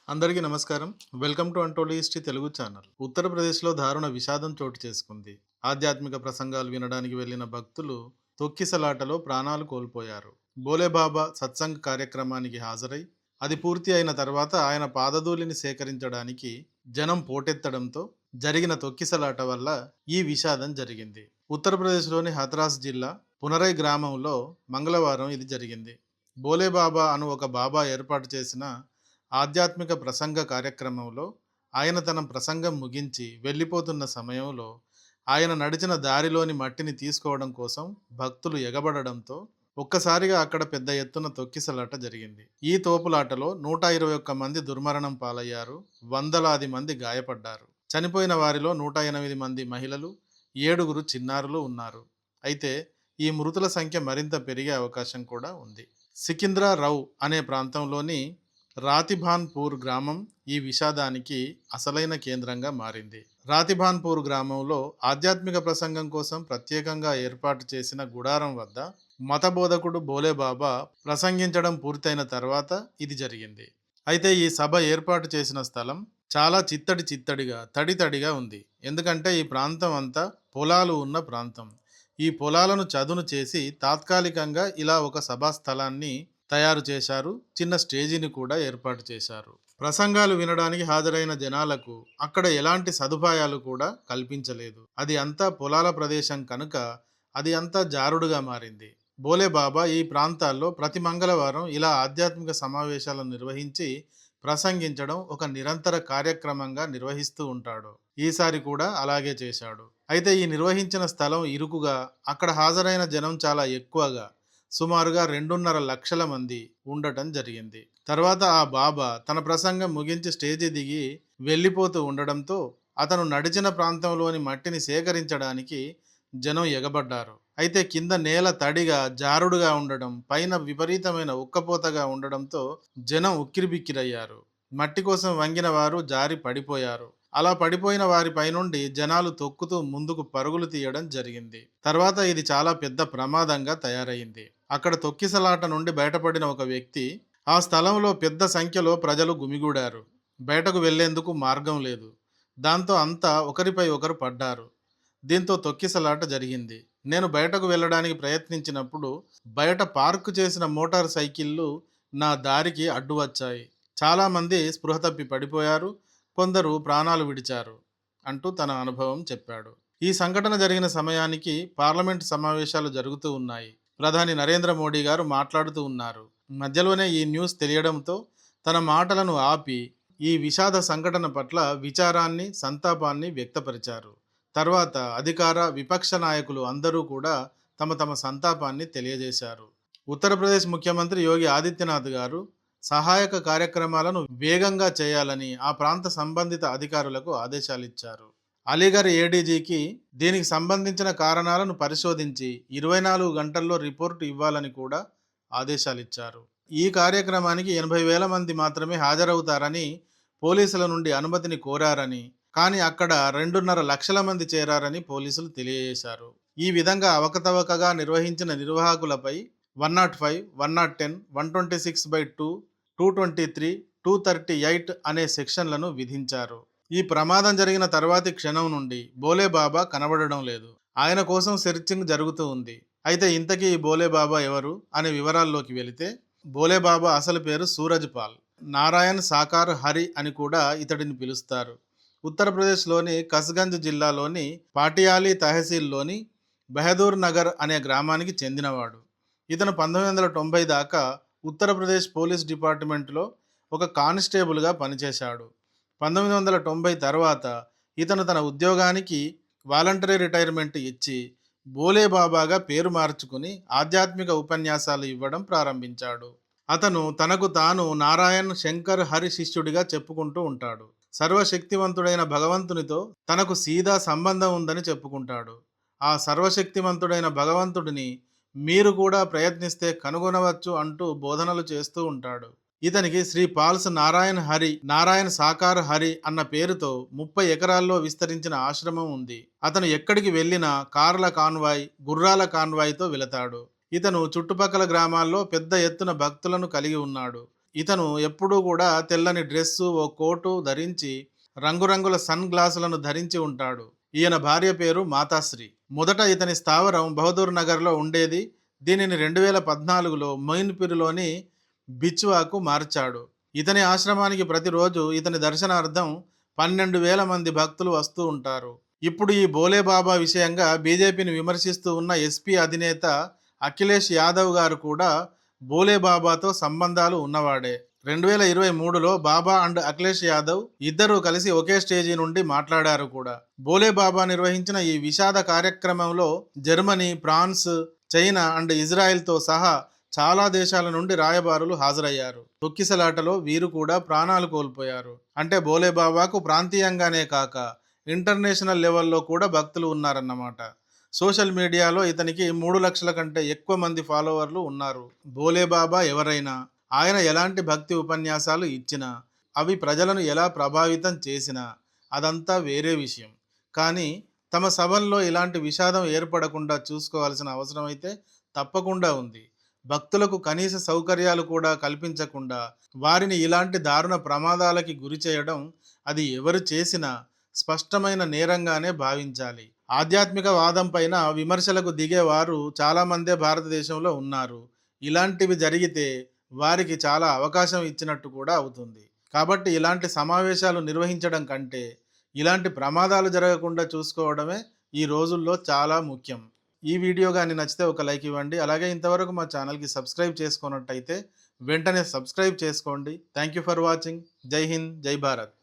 అందరికీ నమస్కారం. Welcome to అంటోలి హిస్టరీ తెలుగు ఛానల్. ఉత్తరప్రదేశ్‌లో దారుణ విషాదం చోటు చేసుకుంది. ఆధ్యాత్మిక ప్రసంగాలు వినడానికి వెళ్లిన భక్తులు తొక్కిసలాటలో ప్రాణాలు కోల్పోయారు. భోలేబాబా సత్సంగ్ కార్యక్రమానికి హాజరై అది పూర్తి అయిన తర్వాత ఆయన పాదధూళిని సేకరించడానికి జనం పోటెత్తడంతో జరిగిన తొక్కిసలాట వల్ల ఈ విషాదం జరిగింది. ఉత్తరప్రదేశ్‌లోని హథరాస్ జిల్లా పునరై గ్రామంలో మంగళవారం ఇది జరిగింది. భోలేబాబా అను ఒక బాబా ఏర్పాటు చేసిన ఆధ్యాత్మిక ప్రసంగ కార్యక్రమంలో ఆయన తన ప్రసంగం ముగించి వెళ్ళిపోతున్న సమయంలో ఆయన నడిచిన దారిలోని మట్టిని తీసుకోవడం కోసం భక్తులు ఎగబడడంతో ఒక్కసారిగా అక్కడ పెద్ద ఎత్తున తొక్కిసలాట జరిగింది. ఈ తోపులాటలో 121 మంది దుర్మరణం పాలయ్యారు. వందలాది మంది గాయపడ్డారు. చనిపోయిన వారిలో 108 మంది మహిళలు, 7గురు చిన్నారులు ఉన్నారు. అయితే ఈ మృతుల సంఖ్య మరింత పెరిగే అవకాశం కూడా ఉంది. సికింద్రా రౌ అనే ప్రాంతంలోని రాతిభాన్పూర్ గ్రామం ఈ విషాదానికి అసలైన కేంద్రంగా మారింది. రాతిభాన్పూర్ గ్రామంలో ఆధ్యాత్మిక ప్రసంగం కోసం ప్రత్యేకంగా ఏర్పాటు చేసిన గుడారం వద్ద మత బోధకుడు భోలేబాబా ప్రసంగించడం పూర్తయిన తర్వాత ఇది జరిగింది. అయితే ఈ సభ ఏర్పాటు చేసిన స్థలం చాలా చిత్తడిగా తడిగా ఉంది. ఎందుకంటే ఈ ప్రాంతం అంతా పొలాలు ఉన్న ప్రాంతం. ఈ పొలాలను చదును చేసి తాత్కాలికంగా ఇలా ఒక సభా స్థలాన్ని తయారు చేశారు. చిన్న స్టేజీని కూడా ఏర్పాటు చేశారు. ప్రసంగాలు వినడానికి హాజరైన జనాలకు అక్కడ ఎలాంటి సదుపాయాలు కూడా కల్పించలేదు. అది అంతా పొలాల ప్రదేశం కనుక అది అంతా జారుడుగా మారింది. భోలేబాబా ఈ ప్రాంతాల్లో ప్రతి మంగళవారం ఇలా ఆధ్యాత్మిక సమావేశాలను నిర్వహించి ప్రసంగించడం ఒక నిరంతర కార్యక్రమంగా నిర్వహిస్తూ ఉంటాడు. ఈసారి కూడా అలాగే చేశాడు. అయితే ఈ నిర్వహించిన స్థలం ఇరుకుగా, అక్కడ హాజరైన జనం చాలా ఎక్కువగా, సుమారుగా 2.5 లక్షల మంది ఉండటం జరిగింది. తర్వాత ఆ బాబా తన ప్రసంగం ముగించి స్టేజి దిగి వెళ్ళిపోతూ ఉండడంతో అతను నడిచిన ప్రాంతంలోని మట్టిని సేకరించడానికి జనం ఎగబడ్డారు. అయితే కింద నేల తడిగా జారుడుగా ఉండడం, పైన విపరీతమైన ఉక్కపోతగా ఉండడంతో జనం ఉక్కిరిబిక్కిరయ్యారు. మట్టి కోసం వంగిన వారు జారి పడిపోయారు. అలా పడిపోయిన వారిపై నుండి జనాలు తొక్కుతూ ముందుకు పరుగులు తీయడం జరిగింది. తర్వాత ఇది చాలా పెద్ద ప్రమాదంగా తయారైంది. అక్కడ తొక్కిసలాట నుండి బయటపడిన ఒక వ్యక్తి, ఆ స్థలంలో పెద్ద సంఖ్యలో ప్రజలు గుమిగూడారు. బయటకు వెళ్లేందుకు మార్గం లేదు. దాంతో అంతా ఒకరిపై ఒకరు పడ్డారు. దీంతో తొక్కిసలాట జరిగింది. నేను బయటకు వెళ్ళడానికి ప్రయత్నించినప్పుడు బయట పార్కు చేసిన మోటార్ సైకిళ్ళు నా దారికి అడ్డు వచ్చాయి. చాలామంది స్పృహ తప్పి పడిపోయారు. కొందరు ప్రాణాలు విడిచారు అంటూ తన అనుభవం చెప్పాడు. ఈ సంఘటన జరిగిన సమయానికి పార్లమెంట్ సమావేశాలు జరుగుతూ ఉన్నాయి. ప్రధాని నరేంద్ర మోడీ గారు మాట్లాడుతూ ఉన్నారు. మధ్యలోనే ఈ న్యూస్ తెలియడంతో తన మాటలను ఆపి ఈ విషాద సంఘటన పట్ల విచారాన్ని, సంతాపాన్ని వ్యక్తపరిచారు. తర్వాత అధికార, విపక్ష నాయకులు అందరూ కూడా తమ తమ సంతాపాన్ని తెలియజేశారు. ఉత్తరప్రదేశ్ ముఖ్యమంత్రి యోగి ఆదిత్యనాథ్ గారు సహాయక కార్యక్రమాలను వేగంగా చేయాలని ఆ ప్రాంత సంబంధిత అధికారులకు ఆదేశాలిచ్చారు. అలీగర్ ఏడీజీకి దీనికి సంబంధించిన కారణాలను పరిశోధించి 24 గంటల్లో రిపోర్టు ఇవ్వాలని కూడా ఆదేశాలిచ్చారు. ఈ కార్యక్రమానికి 80,000 మంది మాత్రమే హాజరవుతారని పోలీసుల నుండి అనుమతిని కోరారని, కానీ అక్కడ 2.5 లక్షల మంది చేరారని పోలీసులు తెలియజేశారు. ఈ విధంగా అవకతవకగా నిర్వహించిన నిర్వాహకులపై 105, 110, 126/2, 223, 238 అనే సెక్షన్లను విధించారు. ఈ ప్రమాదం జరిగిన తర్వాతి క్షణం నుండి భోలేబాబా కనబడడం లేదు. ఆయన కోసం సెర్చింగ్ జరుగుతూ ఉంది. అయితే ఇంతకీ ఈ భోలేబాబా ఎవరు అనే వివరాల్లోకి వెళితే, భోలేబాబా అసలు పేరు సూరజ్ పాల్. నారాయణ్ సాకార్ హరి అని కూడా ఇతడిని పిలుస్తారు. ఉత్తరప్రదేశ్లోని కస్గంజ్ జిల్లాలోని పాటియాలి తహసీల్లోని బహదూర్ నగర్ అనే గ్రామానికి చెందినవాడు. ఇతను 1990 దాకా ఉత్తరప్రదేశ్ పోలీస్ డిపార్ట్మెంట్లో ఒక కానిస్టేబుల్గా పనిచేశాడు. 1990 తర్వాత ఇతను తన ఉద్యోగానికి వాలంటరీ రిటైర్మెంట్ ఇచ్చి భోలేబాబాగా పేరు మార్చుకుని ఆధ్యాత్మిక ఉపన్యాసాలు ఇవ్వడం ప్రారంభించాడు. అతను తనకు తాను నారాయణ్ శంకర్ హరి శిష్యుడిగా చెప్పుకుంటూ ఉంటాడు. సర్వశక్తివంతుడైన భగవంతునితో తనకు సీదా సంబంధం ఉందని చెప్పుకుంటాడు. ఆ సర్వశక్తివంతుడైన భగవంతుడిని మీరు కూడా ప్రయత్నిస్తే కనుగొనవచ్చు అంటూ బోధనలు చేస్తూ ఉంటాడు. ఇతనికి శ్రీ పాల్స్ నారాయణ్ హరి, నారాయణ్ సాకార్ హరి అన్న పేరుతో 30 ఎకరాల్లో విస్తరించిన ఆశ్రమం ఉంది. అతను ఎక్కడికి వెళ్ళినా కార్ల కాన్వాయ్, గుర్రాల కాన్వాయ్తో వెళతాడు. ఇతను చుట్టుపక్కల గ్రామాల్లో పెద్ద ఎత్తున భక్తులను కలిగి ఉన్నాడు. ఇతను ఎప్పుడూ కూడా తెల్లని డ్రెస్సు, ఓ కోటు ధరించి రంగురంగుల సన్ గ్లాసులను ధరించి ఉంటాడు. ఈయన భార్య పేరు మాతాశ్రీ. మొదట ఇతని స్థావరం బహదూర్ నగర్లో ఉండేది. దీనిని 2014లో మొయిన్పూర్లోని బిచ్వాకు మార్చాడు. ఇతని ఆశ్రమానికి ప్రతిరోజు ఇతని దర్శనార్థం 12,000 మంది భక్తులు వస్తూ ఉంటారు. ఇప్పుడు ఈ బోలేబాబా విషయంగా బీజేపీని విమర్శిస్తూ ఉన్న ఎస్పీ అధినేత అఖిలేష్ యాదవ్ గారు కూడా బోలేబాబాతో సంబంధాలు ఉన్నవాడే. 2023లో బాబా అండ్ అఖిలేష్ యాదవ్ ఇద్దరూ కలిసి ఒకే స్టేజీ నుండి మాట్లాడారు కూడా. బోలేబాబా నిర్వహించిన ఈ విషాద కార్యక్రమంలో జర్మనీ, ఫ్రాన్స్, చైనా అండ్ ఇజ్రాయెల్తో సహా చాలా దేశాల నుండి రాయబారులు హాజరయ్యారు. తొక్కిసలాటలో వీరు కూడా ప్రాణాలు కోల్పోయారు. అంటే బోలేబాబాకు ప్రాంతీయంగానే కాక ఇంటర్నేషనల్ లెవెల్లో కూడా భక్తులు ఉన్నారన్నమాట. సోషల్ మీడియాలో ఇతనికి 3 లక్షల కంటే ఎక్కువ మంది ఫాలోవర్లు ఉన్నారు. బోలేబాబా ఎవరైనా, ఆయన ఎలాంటి భక్తి ఉపన్యాసాలు ఇచ్చినా, అవి ప్రజలను ఎలా ప్రభావితం చేసినా అదంతా వేరే విషయం. కానీ తమ సభల్లో ఇలాంటి విషాదం ఏర్పడకుండా చూసుకోవాల్సిన అవసరం అయితే తప్పకుండా ఉంది. భక్తులకు కనీస సౌకర్యాలు కూడా కల్పించకుండా వారిని ఇలాంటి దారుణ ప్రమాదాలకి గురి చేయడం, అది ఎవరు చేసినా స్పష్టమైన నేరంగానే భావించాలి. ఆధ్యాత్మిక వాదం పైన విమర్శలకు దిగేవారు చాలామందే భారతదేశంలో ఉన్నారు. ఇలాంటివి జరిగితే వారికి చాలా అవకాశం ఇచ్చినట్టు కూడా అవుతుంది. కాబట్టి ఇలాంటి సమావేశాలు నిర్వహించడం కంటే ఇలాంటి ప్రమాదాలు జరగకుండా చూసుకోవడమే ఈ రోజుల్లో చాలా ముఖ్యం. ఈ వీడియో కానీ నచ్చితే ఒక లైక్ ఇవ్వండి. అలాగే ఇంతవరకు మా ఛానల్కి సబ్స్క్రైబ్ చేసుకున్నట్టయితే వెంటనే సబ్స్క్రైబ్ చేసుకోండి. Thank you for watching. జై హింద్, జై భారత్.